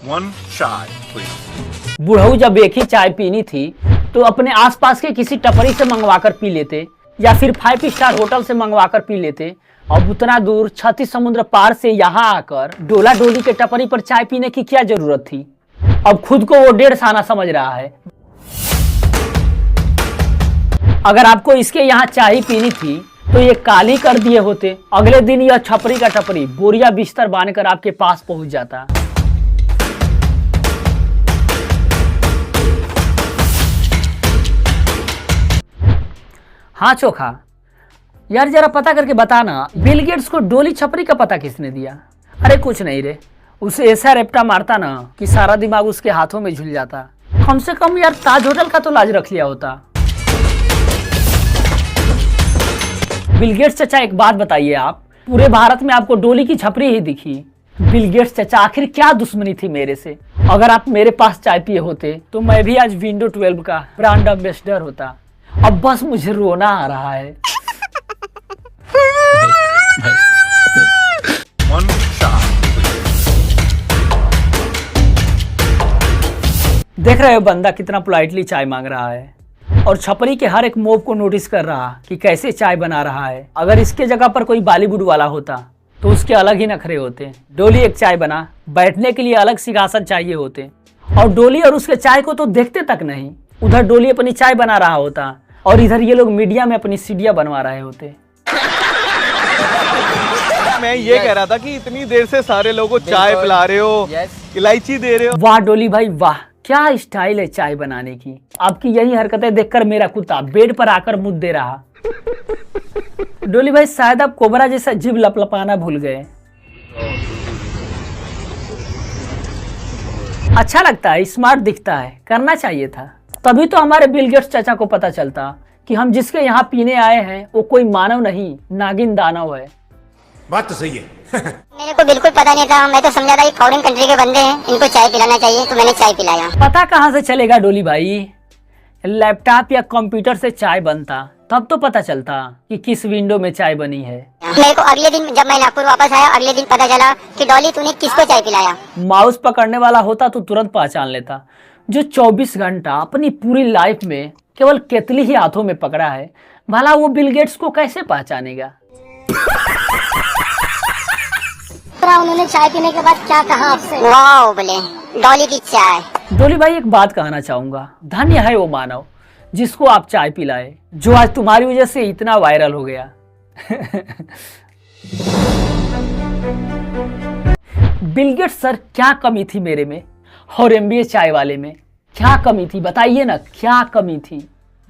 One chai, please. बुढ़ऊ जब एक ही चाय पीनी थी तो अपने आसपास के किसी टपरी से मंगवाकर पी लेते या फिर 5 स्टार होटल से मंगवाकर पी लेते। अब उतना दूर 36 समुद्र पार से यहाँ आकर डोला डोली के टपरी पर चाय पीने की क्या जरूरत थी। अब खुद को वो 1.5 आना समझ रहा है। अगर आपको इसके यहाँ चाय पीनी थी तो ये काली कर दिए होते। अगले दिन यह छपरी का टपरी बोरिया बिस्तर बांधकर आपके पास पहुंच जाता। हाँ चोखा यार, जरा पता करके बताना, बिल गेट्स को डोली छपरी का पता किसने दिया? अरे कुछ नहीं रे, उसे ऐसा रेपटा मारता ना कि सारा दिमाग उसके हाथों में झुल जाता। कम से कम यार ताज होटल का तो लाज रख लिया होता। बिल गेट्स चाचा एक बात बताइए, आप पूरे भारत में आपको डोली की छपरी ही दिखी। बिल गेट्स चाचा आखिर क्या दुश्मनी थी मेरे से? अगर आप मेरे पास चाय पिए होते तो मैं भी आज विंडो 12 का ब्रांड एम्बेसडर होता। अब बस मुझे रोना आ रहा है। One chai, please. देख रहे हो बंदा कितना पोलाइटली चाय मांग रहा है और छपरी के हर एक मूव को नोटिस कर रहा कि कैसे चाय बना रहा है। अगर इसके जगह पर कोई बॉलीवुड वाला होता तो उसके अलग ही नखरे होते। डोली एक चाय बना, बैठने के लिए अलग सिंहासन चाहिए होते और डोली और उसके चाय को तो देखते तक नहीं। उधर डोली अपनी चाय बना रहा होता और इधर ये लोग मीडिया में अपनी सीढ़ियां बनवा रहे होते। मैं ये कह रहा था कि इतनी देर से सारे लोगों को चाय पिला रहे हो, इलायची दे रहे हो। वाह डोली भाई वाह, क्या स्टाइल है चाय बनाने की। आपकी यही हरकतें देखकर मेरा कुत्ता बेड पर आकर मुद्द दे रहा। डोली भाई शायद आप कोबरा जैसा जीभ लपलपाना भूल गए। अच्छा लगता है, स्मार्ट दिखता है, करना चाहिए था। तभी तो हमारे बिल गेट्स चाचा को पता चलता कि हम जिसके यहाँ पीने आए हैं वो कोई मानव नहीं, नागिन दानव है। बात तो सही है। मेरे को बिल्कुल पता नहीं था। मैं तो समझा था कि फॉरेन कंट्री के बंदे हैं, इनको चाय पिलाना चाहिए, तो मैंने चाय पिलाया। पता कहाँ से चलेगा डोली भाई? लैपटॉप या कंप्यूटर से चाय बनता तब तो पता चलता कि किस विंडो में चाय बनी है। मेरे को अगले दिन जब मैं नागपुर वापस आया, अगले दिन पता चला कि डॉली तूने किसको चाय पिलाया। माउस पकड़ने वाला होता तो तुरंत पहचान लेता। जो 24 घंटा अपनी पूरी लाइफ में केवल केतली ही हाथों में पकड़ा है, भला वो बिल गेट्स को कैसे पहचानेगा? उन्होंने चाय पीने के बाद क्या कहा आपसे? वाह बोले डॉली की चाय। डोली भाई एक बात कहना चाहूंगा, धन्य है वो मानव जिसको आप चाय पिलाए, जो आज तुम्हारी वजह से इतना वायरल हो गया। बिल गेट्स सर क्या कमी थी मेरे में और MBA चाय वाले में? क्या कमी थी बताइए ना, क्या कमी थी?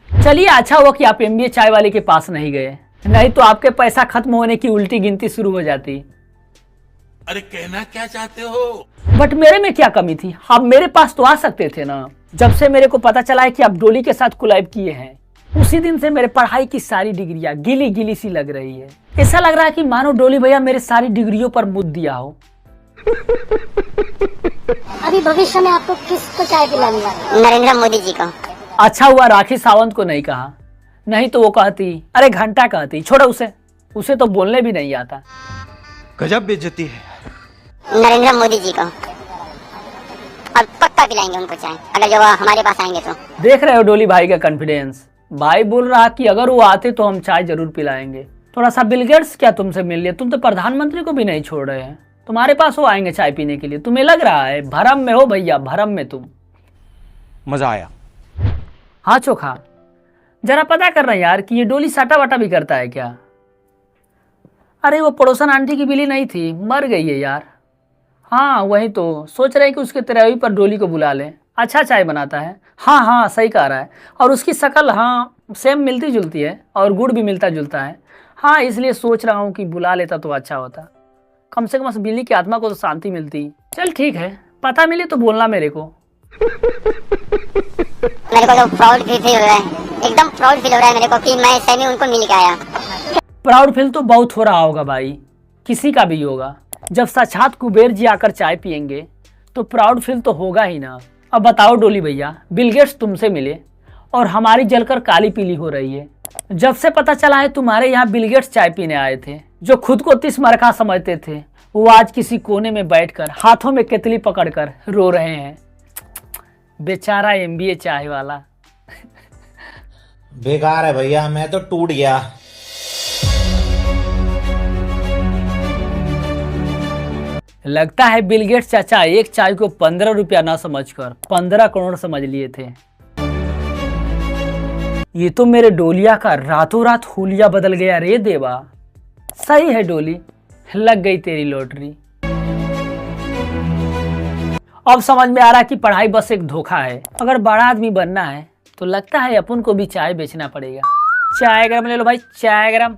चलिए अच्छा हुआ कि आप MBA चाय वाले के पास नहीं गए, नहीं तो आपके पैसा खत्म होने की उल्टी गिनती शुरू हो जाती। अरे कहना क्या चाहते हो? बट मेरे में क्या कमी थी? आप मेरे पास तो आ सकते थे ना। जब से मेरे को पता चला है कि आप डोली के साथ कोलैब किए हैं, उसी दिन से मेरे पढ़ाई की सारी डिग्रियां गीली गीली सी लग रही है। ऐसा लग रहा है कि मानो डोली भैया मेरे सारी डिग्रियों पर मुद्द दिया हो। अभी भविष्य में आपको किसको चाय पिलाऊंगा? नरेंद्र मोदी जी को। अच्छा हुआ राखी सावंत को नहीं कहा, नहीं तो वो कहती, अरे घंटा कहती। छोड़ो उसे तो बोलने भी नहीं आता। गजब बेइज्जती है। नरेंद्र मोदी जी को अब पक्का पिलाएंगे उनको चाय, अगर जो हमारे पास आएंगे तो। देख रहे हो डोली भाई का कॉन्फिडेंस? भाई बोल रहा कि अगर वो आते तो हम चाय जरूर पिलाएंगे। थोड़ा सा बिल गेट्स क्या तुमसे मिल लिया? तुम तो प्रधानमंत्री को भी नहीं छोड़ रहे हैं, तुम्हारे पास वो आएंगे चाय पीने के लिए। तुम्हें लग रहा है भरम में हो भैया, भरम में तुम। मजा आया। हाँ चोखा जरा पता कर रहा यार कि ये डोली साटा वाटा भी करता है क्या? अरे वो पड़ोसन आंटी की बिल्ली नहीं थी, मर गई है यार। हाँ वही तो सोच रहे कि उसके तिरहुई पर डोली को बुला लें, अच्छा चाय बनाता है। हाँ सही कह रहा है। और उसकी शक्ल हाँ सेम मिलती जुलती है और गुड़ भी मिलता जुलता है। हाँ इसलिए सोच रहा हूँ कि बुला लेता तो अच्छा होता, कम से कम उस बिल्ली की आत्मा को तो शांति मिलती। चल ठीक है, पता मिले तो बोलना मेरे को। मेरे को तो प्राउड फील हो रहा है, एकदम प्राउड फील हो रहा है मेरे को कि मैं सही उनको मिल के आया। प्राउड फील तो बहुत हो रहा होगा भाई, किसी का भी होगा। जब साक्षात कुबेर जी आकर चाय पियेंगे तो प्राउड फील तो होगा ही ना। अब बताओ डोली भैया, बिल गेट्स तुमसे मिले और हमारी जलकर काली पीली हो रही है। जब से पता चला है तुम्हारे यहाँ बिल गेट्स चाय पीने आए थे, जो खुद को 30 मरखा समझते थे वो आज किसी कोने में बैठकर हाथों में केतली पकड़कर रो रहे हैं। बेचारा MBA चाय वाला। बेकार है भैया, मैं तो टूट गया। लगता है बिल गेट्स चाचा एक चाय को 15 रुपया ना समझकर 15 करोड़ समझ लिए थे। ये तो मेरे डोलिया का रातों रात हुलिया बदल गया रे देवा। सही है डोली, लग गई तेरी लॉटरी। अब समझ में आ रहा कि पढ़ाई बस एक धोखा है। अगर बड़ा आदमी बनना है तो लगता है अपन को भी चाय बेचना पड़ेगा। चाय गरम ले लो भाई, चाय गरम।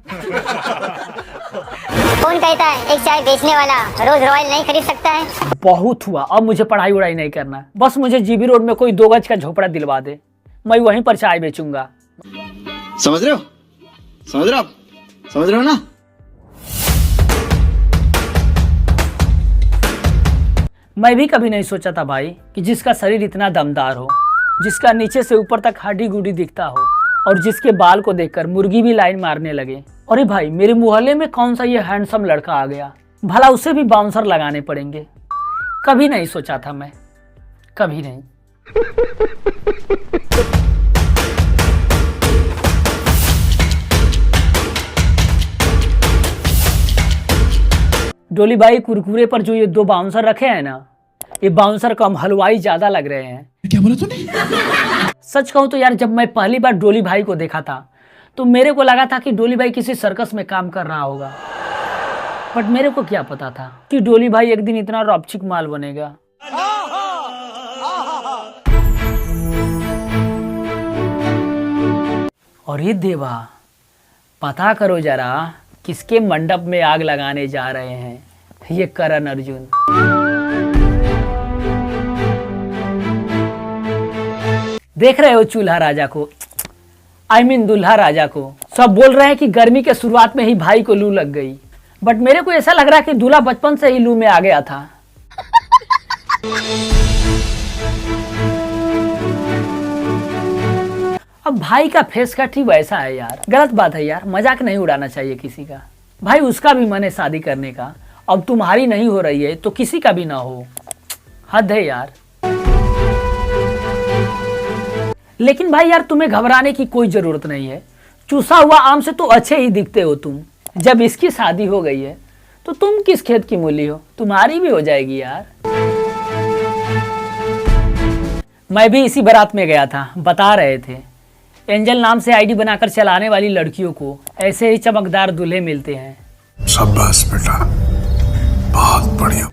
कौन कहता है एक चाय बेचने वाला रोज रॉयल नहीं खरीद सकता है? बहुत हुआ, अब मुझे पढ़ाई उड़ाई नहीं करना। बस मुझे GB रोड में कोई 2 गज का झोपड़ा दिलवा दे, मैं वहीं पर चाय बेचूंगा। समझ रहे हो? समझ रहे हो आप? समझ रहे हो ना? मैं भी कभी नहीं सोचा था भाई कि जिसका शरीर इतना दमदार हो, जिसका नीचे से ऊपर तक हड्डी गुड्डी दिखता हो और जिसके बाल को देखकर मुर्गी भी लाइन मारने लगे। अरे भाई मेरे मोहल्ले में कौन सा ये हैंडसम लड़का आ गया, भला उसे भी बाउंसर लगाने पड़ेंगे। कभी नहीं सोचा था मैं, कभी नहीं। डोली भाई कुरकुरे पर जो ये 2 बाउंसर रखे हैं ना, ये बाउंसर कम हलवाई ज्यादा लग रहे हैं। क्या बोला तूने? सच कहूं तो यार, जब मैं पहली बार डोली भाई को देखा था तो मेरे को लगा था कि डोली भाई किसी सर्कस में काम कर रहा होगा। बट मेरे को क्या पता था कि डोली भाई एक दिन इतना रॉपचिक माल बनेगा। और ये देवा, पता करो जरा किसके मंडप में आग लगाने जा रहे हैं ये करण अर्जुन। देख रहे हो चूल्हा राजा को, दुल्हा राजा को। सब बोल रहे हैं कि गर्मी के शुरुआत में ही भाई को लू लग गई, बट मेरे को ऐसा लग रहा है कि दूल्हा बचपन से ही लू में आ गया था। अब भाई का फेस कट ही वैसा है यार। गलत बात है यार, मजाक नहीं उड़ाना चाहिए किसी का। भाई उसका भी मन है शादी करने का, अब तुम्हारी नहीं हो रही है तो किसी का भी ना हो। हद है यार। लेकिन भाई यार तुम्हें घबराने की कोई जरूरत नहीं है। चूसा हुआ आम से तो अच्छे ही दिखते हो तुम। जब इसकी शादी हो गई है तो तुम किस खेत की मूली हो, तुम्हारी भी हो जाएगी यार। मैं भी इसी बारात में गया था, बता रहे थे एंजल नाम से आईडी बनाकर चलाने वाली लड़कियों को ऐसे ही चमकदार दूल्हे मिलते हैं। शाबाश बेटा, बहुत बढ़िया।